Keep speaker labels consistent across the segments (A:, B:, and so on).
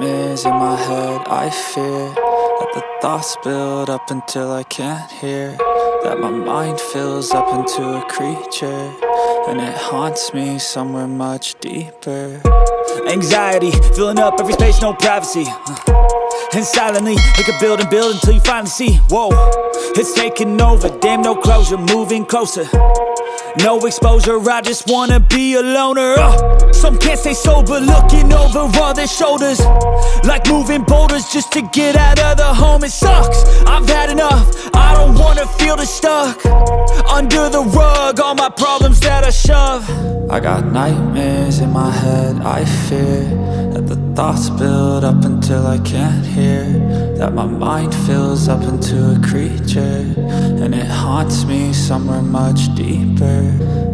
A: nightmares in my head. I fear that the thoughts build up until I can't hear, that my mind fills up into a creature, and it haunts me somewhere much deeper.
B: Anxiety, filling up every space, no privacy. And silently, it could build and build until you finally see, whoa, it's taking over, damn no closure, moving closer. No exposure, I just wanna be a loner. Some can't stay sober, looking over all their shoulders, like moving boulders just to get out of the home. It sucks, I've had enough, I don't wanna feel the stuck under the rug, all my problems that I shove.
A: I got nightmares in my head. I fear that the thoughts build up until I can't hear, that my mind fills up into a creature, and it haunts me somewhere much deeper.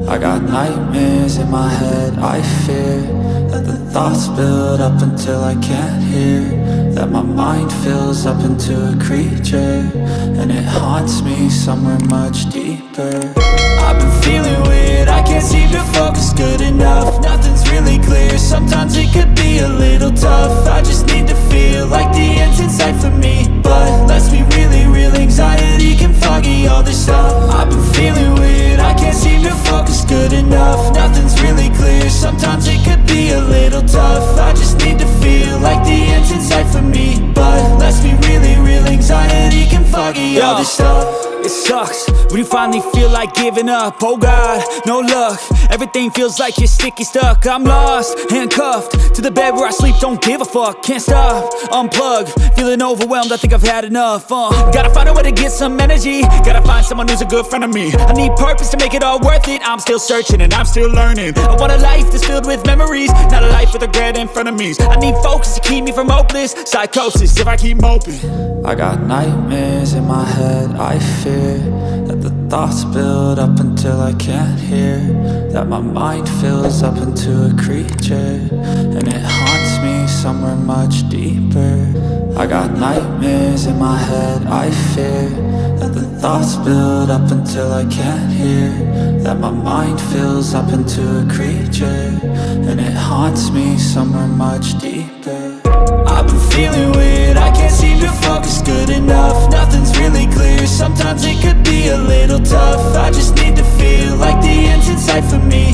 A: I got nightmares in my head. I fear that the thoughts build up until I can't hear, that my mind fills up into a creature, and it haunts me somewhere much deeper.
B: I've been feeling weird, I can't seem to focus good enough. Nothing's really clear, sometimes it could be a little tough. I just need to feel like the end's in sight for me, but let's be really real, anxiety can foggy all this stuff. I've been feeling weird, I can't seem to focus good enough. Nothing's really clear, sometimes it could be a little tough. I just need to feel like the end's in sight for me, but let's be really real, anxiety can foggy all this stuff. It sucks when you finally feel like giving up. Oh God, no luck, everything feels like you're sticky stuck. I'm lost, handcuffed to the bed where I sleep, don't give a fuck. Can't stop, unplug, feeling overwhelmed, I think I've had enough. Gotta find a way to get some energy, gotta find someone who's a good friend of me. I need purpose to make it all worth it, I'm still searching and I'm still learning. I want a life that's filled with memories, not a life with regret and frenemies. I need focus to keep me from hopeless psychosis if I keep moping.
A: I got nightmares in my head. I fear that the thoughts build up until I can't hear, that my mind fills up into a creature, and it haunts me somewhere much deeper. I got nightmares in my head. I fear that the thoughts build up until I can't hear, that my mind fills up into a creature, and it haunts me somewhere much deeper.
B: I've been feeling weird, I can't seem to focus good enough. Nothing's really clear, sometimes it could be a little tough. I just need to feel like the end's in sight for me,